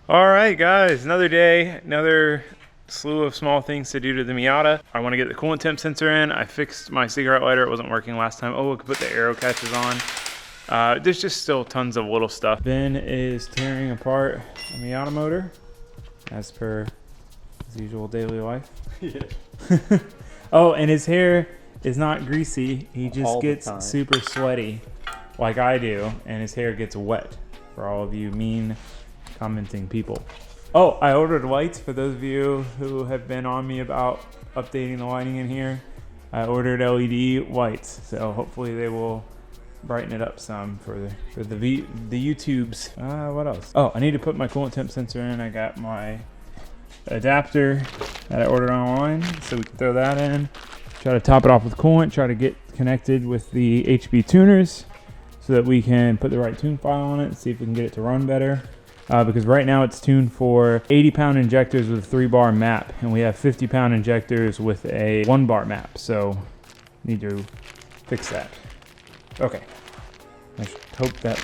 All right, guys, another day, another slew of small things to do to the Miata. I want to get the coolant temp sensor in. I fixed my cigarette lighter. It wasn't working last time. Oh, I could put the arrow catches on. There's just still tons of little stuff. Ben is tearing apart a Miata motor, as per his usual daily life. Yeah. Oh, and his hair is not greasy. He just All the gets time. super sweaty, like I do, and his hair gets wet. For all of you mean commenting people. Oh, I ordered lights for those of you who have been on me about updating the lighting in here. I ordered LED lights, so hopefully they will brighten it up some for the YouTubes. What else? Oh, I need to put my coolant temp sensor in. I got my adapter that I ordered online, so we can throw that in. Try to top it off with coolant. Try to get connected with the HB tuners so that we can put the right tune file on it and see if we can get it to run better. Because right now it's tuned for 80-pound injectors with a 3-bar map, and we have 50-pound injectors with a 1-bar map, so need to fix that. Okay, I should hope that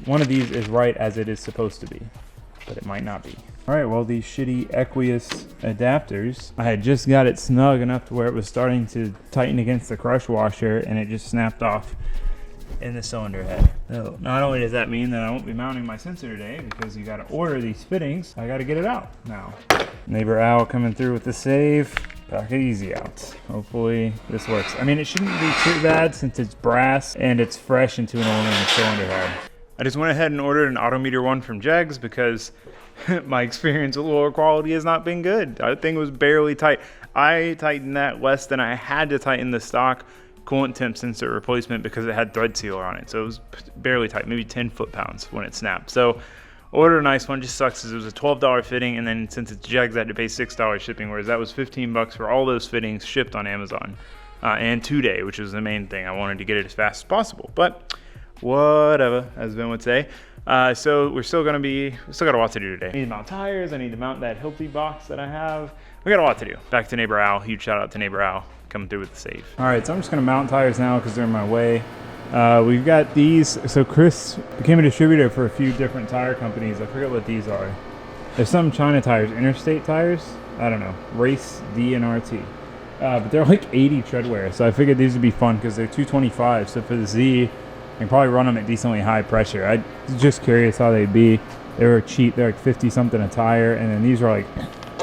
one of these is right as it is supposed to be, but it might not be. All right, well, these shitty Equius adapters, I had just got it snug enough to where it was starting to tighten against the crush washer, and it just snapped off in the cylinder head. So not only does that mean that I won't be mounting my sensor today because you got to order these fittings, I got to get it out now. Neighbor Al coming through with the save. Pack it easy out. Hopefully this works. I mean, it shouldn't be too bad since it's brass and it's fresh into an aluminum cylinder head. I just went ahead and ordered an Autometer one from Jegs because my experience with lower quality has not been good. That thing was barely tight. I tightened that less than I had to tighten the stock coolant temp sensor replacement because it had thread sealer on it, so it was barely tight, maybe 10 foot-pounds when it snapped. So ordered a nice one. Just sucks because it was a $12 fitting, and then since it's Jegs, I had to pay $6 shipping, whereas that was $15 for all those fittings shipped on Amazon, and 2-day, which was the main thing. I wanted to get it as fast as possible, but whatever, as Ben would say. So we still got a lot to do today. I need to mount tires. I need to mount that Hilti box that I have. We got a lot to do. Back to Neighbor Al. Huge shout out to Neighbor Al coming through with the save. All right, so I'm just gonna mount tires now because they're in my way. We've got these. So Chris became a distributor for a few different tire companies. I forget what these are. There's some China tires, Interstate tires. I don't know, Race, D, and RT. But they're like 80 treadwear, so I figured these would be fun because they're 225. So for the Z, I can probably run them at decently high pressure. I was just curious how they'd be. They were cheap. They're like 50 something a tire, and then these are like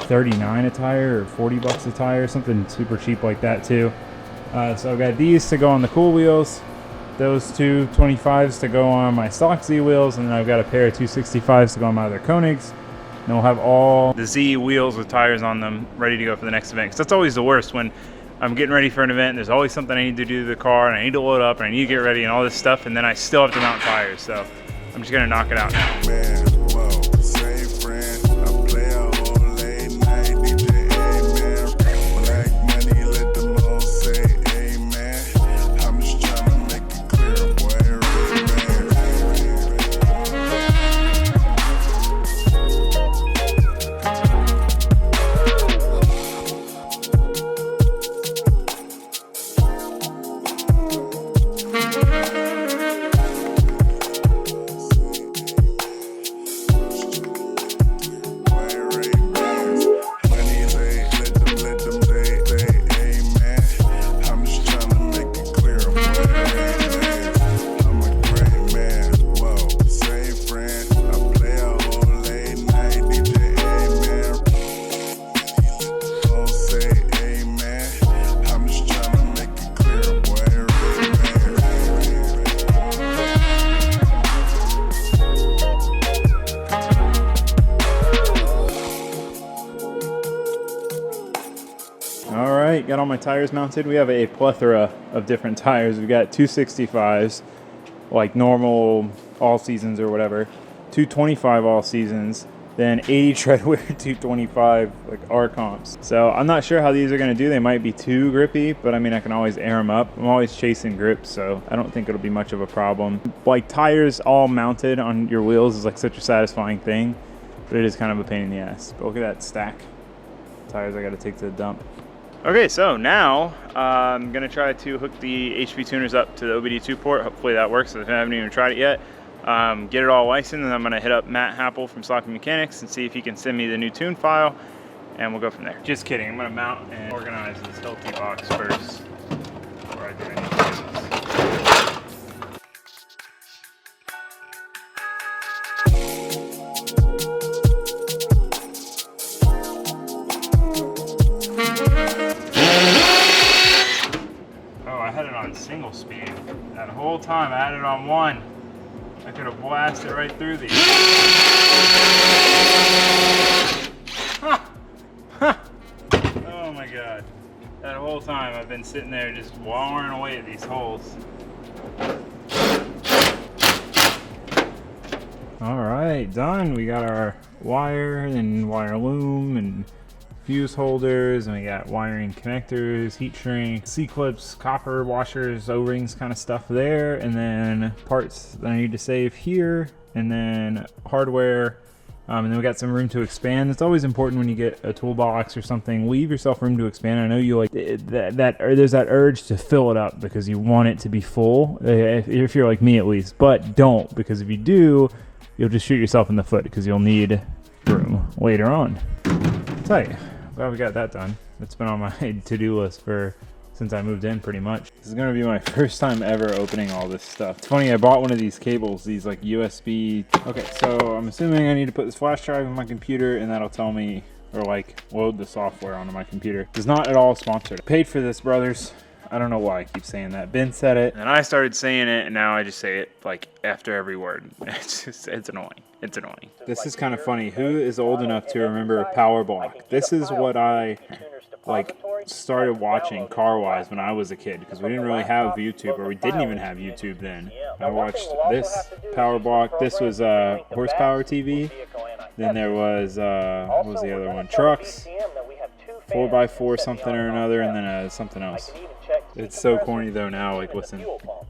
39 a tire or 40 bucks a tire, something super cheap like that too. So I've got these to go on the cool wheels, those two 25s to go on my stock Z wheels, and then I've got a pair of 265s to go on my other Koenigs. And we'll have all the Z wheels with tires on them ready to go for the next event. Because that's always the worst when I'm getting ready for an event. There's always something I need to do to the car, and I need to load up, and I need to get ready and all this stuff, and then I still have to mount tires. So I'm just gonna knock it out now. Man, whoa, say friend, I play a whole late night DJ, amen. Black money, let them all say amen. I'm just trying to make it clear, boy, Got all my tires mounted. We have a plethora of different tires. We've got 265s, like normal all seasons or whatever, 225 all seasons, then 80 treadwear 225 like R comps. So I'm not sure how these are going to do. They might be too grippy, but I mean, I can always air them up. I'm always chasing grips, so I don't think it'll be much of a problem. Like tires all mounted on your wheels is like such a satisfying thing, but it is kind of a pain in the ass. But look at that stack of tires I got to take to the dump. Okay, so now I'm gonna try to hook the HP tuners up to the OBD2 port. Hopefully that works. I haven't even tried it yet. get it all licensed, and I'm gonna hit up Matt Happel from Sloppy Mechanics and see if he can send me the new tune file, and we'll go from there. Just kidding, I'm gonna mount and organize this Hilti box first before I do anything else. Oh, I had it on single speed. That whole time I had it on 1. I could have blasted right through these. Oh my god. That whole time I've been sitting there just wallering away at these holes. Alright, done. We got our wire and wire loom and fuse holders, and we got wiring connectors, heat shrink, C-clips, copper washers, O-rings kind of stuff there, and then parts that I need to save here, and then hardware, and then we got some room to expand. It's always important when you get a toolbox or something, leave yourself room to expand. I know you like that there's that urge to fill it up because you want it to be full, if you're like me at least, but don't, because if you do, you'll just shoot yourself in the foot because you'll need room later on. I'll tell you. Glad we got that done. It's been on my to-do list since I moved in pretty much. This is gonna be my first time ever opening all this stuff. It's funny, I bought one of these cables, these like USB. Okay, so I'm assuming I need to put this flash drive in my computer and that'll tell me, or like load the software onto my computer. It's not at all sponsored. I paid for this, brothers. I don't know why I keep saying that. Ben said it, and I started saying it, and now I just say it like after every word. It's annoying. It's annoying. This is kind of funny. Who is old enough to remember Power Block? This is what I like started watching car-wise when I was a kid, because we didn't really have YouTube, or we didn't even have YouTube then. I watched this Power Block. This was Horsepower TV. Then there was what was the other one? Trucks. 4x4 something or another, and then something else. It's so corny though now, like listen. Well,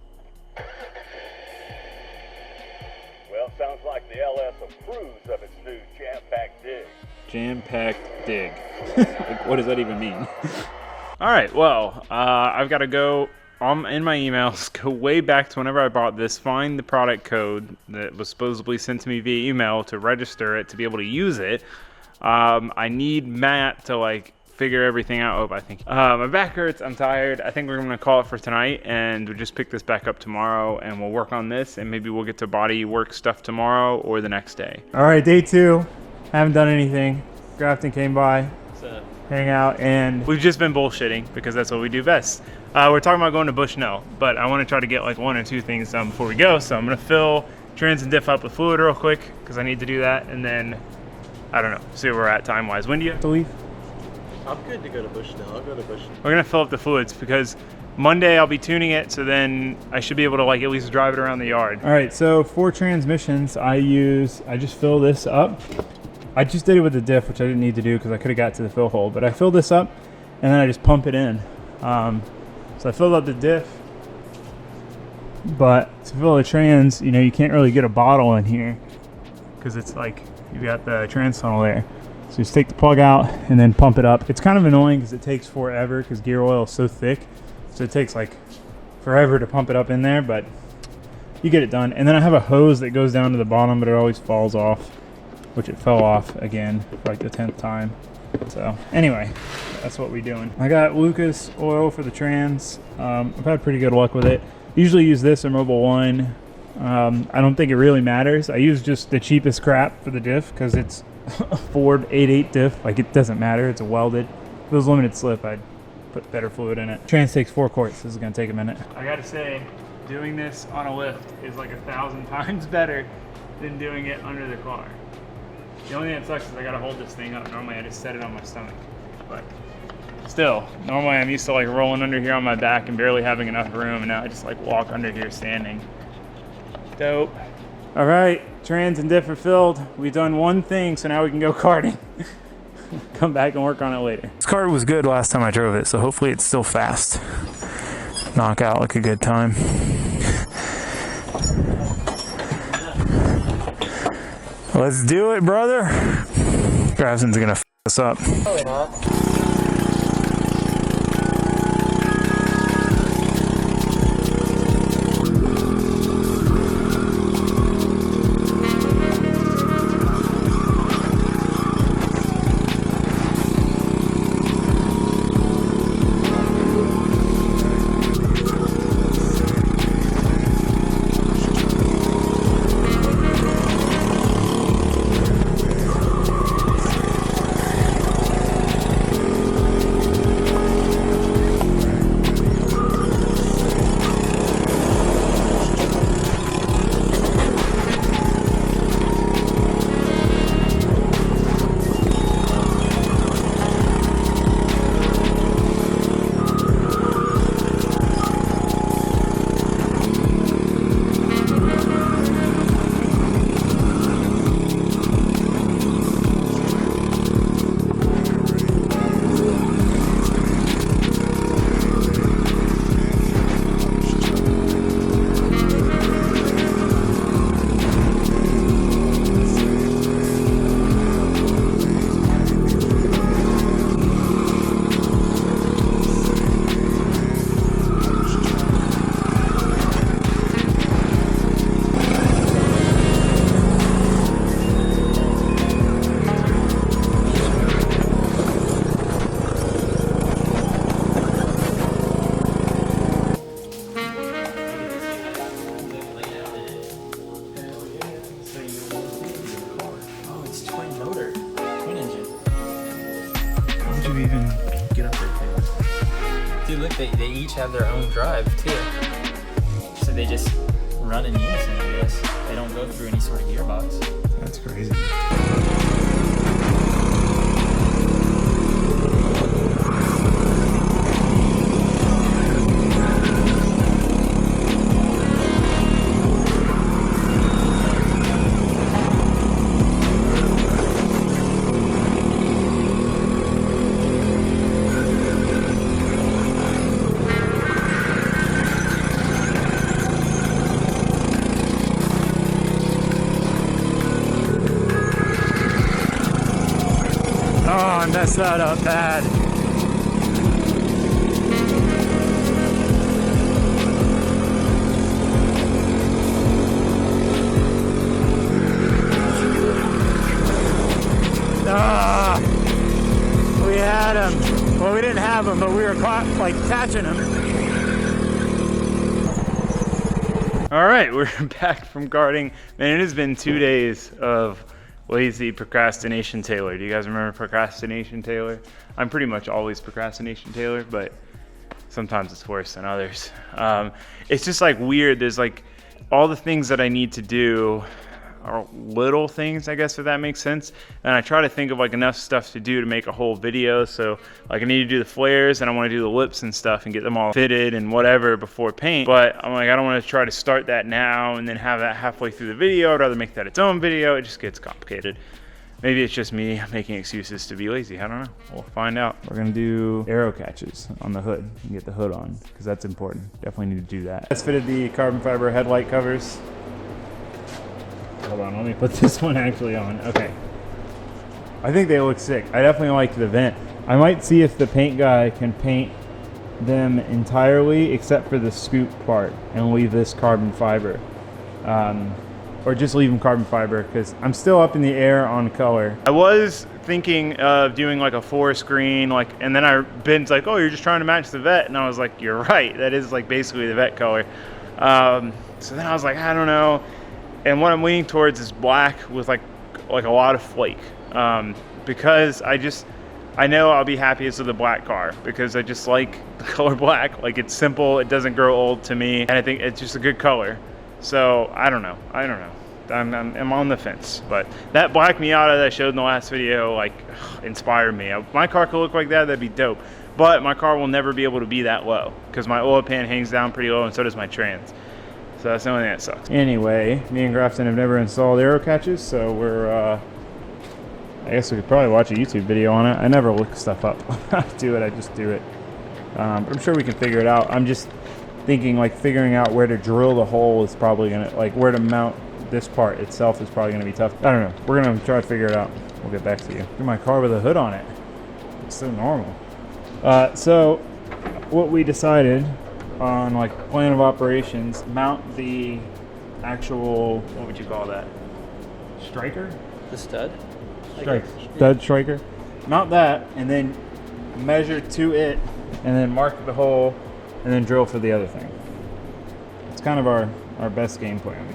sounds like the LS approves of its new jam-packed dig. Jam-packed dig. Like, what does that even mean? Alright, well, I've got to go in my emails, go way back to whenever I bought this, find the product code that was supposedly sent to me via email to register it, to be able to use it. I need Matt to like figure everything out. I think my back hurts, I'm tired. I think we're gonna call it for tonight, and we'll just pick this back up tomorrow, and we'll work on this, and maybe we'll get to body work stuff tomorrow or the next day. All right, day 2. Haven't done anything. Grafton came by, hang out, and we've just been bullshitting because that's what we do best. We're talking about going to Bushnell, but I want to try to get like 1 or 2 things done before we go, so I'm gonna fill trans and diff up with fluid real quick because I need to do that, and then I don't know, see where we're at time wise. When do you have to leave? I'm good to go to Bushnell. I'll go to Bushnell. We're gonna fill up the fluids because Monday I'll be tuning it, so then I should be able to like at least drive it around the yard. All right, so for transmissions, I just fill this up. I just did it with the diff, which I didn't need to do because I could have got to the fill hole, but I fill this up and then I just pump it in. So I filled up the diff, but to fill the trans, you know, you can't really get a bottle in here because it's like you've got the trans tunnel there. So just take the plug out and then pump it up. It's kind of annoying because it takes forever because gear oil is so thick. So it takes like forever to pump it up in there, but you get it done. And then I have a hose that goes down to the bottom, but it always falls off, which it fell off again for like the 10th time. So anyway, that's what we're doing. I got Lucas oil for the trans. I've had pretty good luck with it. Usually use this or Mobil 1. I don't think it really matters. I use just the cheapest crap for the diff because it's a Ford 8.8 diff. Like, it doesn't matter. It's a welded. If it was limited slip, I'd put better fluid in it. Trans takes 4 quarts. This is gonna take a minute. I gotta say, doing this on a lift is like 1,000 times better than doing it under the car. The only thing that sucks is I gotta hold this thing up. Normally I just set it on my stomach, but still, normally I'm used to like rolling under here on my back and barely having enough room, and now I just like walk under here standing. Dope. All right, trans and diff are filled. We've done one thing, so now we can go karting. Come back and work on it later. This kart was good last time I drove it, so hopefully it's still fast. Knock out like a good time. Let's do it, brother. Grafton's gonna f us up. Probably not. Dude, look, they each have their own drive too. So they just run in unison, I guess. They don't go through any sort of gearbox. That's crazy. Oh, I messed that up bad. Ah, we had him. Well, we didn't have him, but we were caught, like, catching him. All right, we're back from karting. Man, it has been 2 days of lazy procrastination Taylor. Do you guys remember procrastination Taylor? I'm pretty much always procrastination Taylor, but sometimes it's worse than others. It's just like weird. There's like all the things that I need to do are little things, I guess, if that makes sense. And I try to think of like enough stuff to do to make a whole video. So like I need to do the flares and I want to do the lips and stuff and get them all fitted and whatever before paint. But I'm like, I don't want to try to start that now and then have that halfway through the video. I'd rather make that its own video. It just gets complicated. Maybe it's just me making excuses to be lazy. I don't know. We'll find out. We're gonna do arrow catches on the hood and get the hood on because that's important. Definitely need to do that. Let's fitted the carbon fiber headlight covers. Hold on, let me put this one actually on. Okay. I think they look sick. I definitely like the vent. I might see if the paint guy can paint them entirely except for the scoop part and leave this carbon fiber. Or just leave them carbon fiber because I'm still up in the air on color. I was thinking of doing like a forest green, like, and then Ben's like, oh, you're just trying to match the vet. And I was like, you're right. That is like basically the vet color. So then I was like, I don't know. And what I'm leaning towards is black with like a lot of flake, because I know I'll be happiest with a black car because I just like the color black. Like it's simple, it doesn't grow old to me, and I think it's just a good color. So I don't know. I'm on the fence, but that black Miata that I showed in the last video like inspired me. If my car could look like that, that'd be dope. But my car will never be able to be that low because my oil pan hangs down pretty low, and so does my trans. So that's the only thing that sucks. Anyway, me and Grafton have never installed arrow catches, so we're, I guess we could probably watch a YouTube video on it. I never look stuff up. I do it, I just do it. But I'm sure we can figure it out. I'm just thinking like figuring out where to drill the hole is probably gonna, like where to mount this part itself is probably gonna be tough. I don't know, we're gonna try to figure it out. We'll get back to you. Look at my car with a hood on it. It's so normal. So what we decided on like plan of operations, mount the actual, what would you call that? Striker? The stud? Stud striker. Mount that and then measure to it and then mark the hole and then drill for the other thing. It's kind of our best game plan.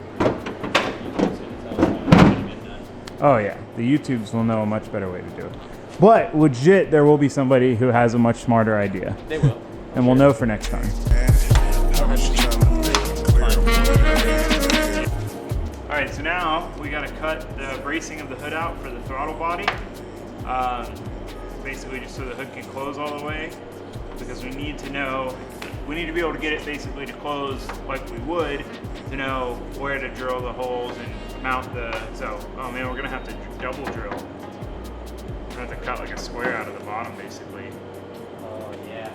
Oh yeah, the YouTubes will know a much better way to do it. But legit, there will be somebody who has a much smarter idea. They will. And we'll know for next time. Alright, so now we gotta cut the bracing of the hood out for the throttle body. Basically just so the hood can close all the way. Because we need to be able to get it basically to close like we would to know where to drill the holes and mount oh man, we're gonna have to double drill. We're gonna have to cut like a square out of the bottom basically. Oh yeah.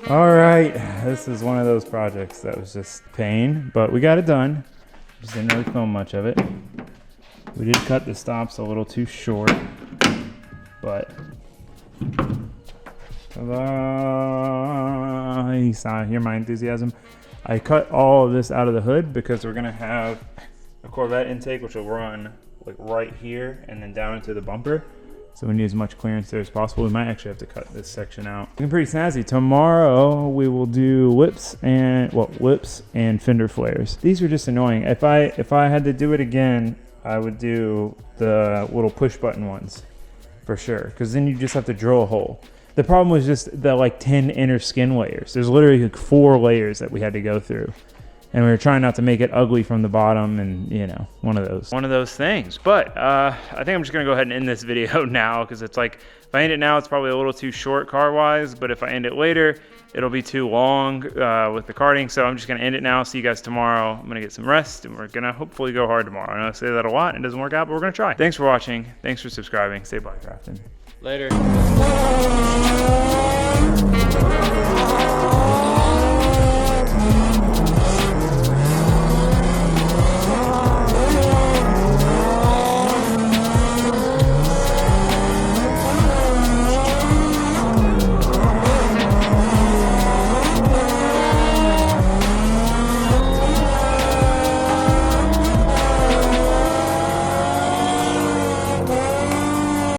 All right, this is one of those projects that was just pain, but we got it done. Just didn't really film much of it. We did cut the stops a little too short, but ta-da! You hear my enthusiasm. I cut all of this out of the hood because we're gonna have a Corvette intake, which will run like right here and then down into the bumper. So we need as much clearance there as possible. We might actually have to cut this section out. Looking pretty snazzy. Tomorrow we will do whips and fender flares. These are just annoying. If I had to do it again, I would do the little push button ones for sure, because then you just have to drill a hole. The problem was just the like 10 inner skin layers. There's literally like 4 layers that we had to go through. And we were trying not to make it ugly from the bottom, and you know, one of those things. But I think I'm just gonna go ahead and end this video now, because it's like, if I end it now, it's probably a little too short car-wise, but if I end it later, it'll be too long with the karting. So I'm just gonna end it now. See you guys tomorrow. I'm gonna get some rest, and we're gonna hopefully go hard tomorrow. I know I say that a lot, and it doesn't work out, but we're gonna try. Thanks for watching. Thanks for subscribing. Stay bike crafting. Later.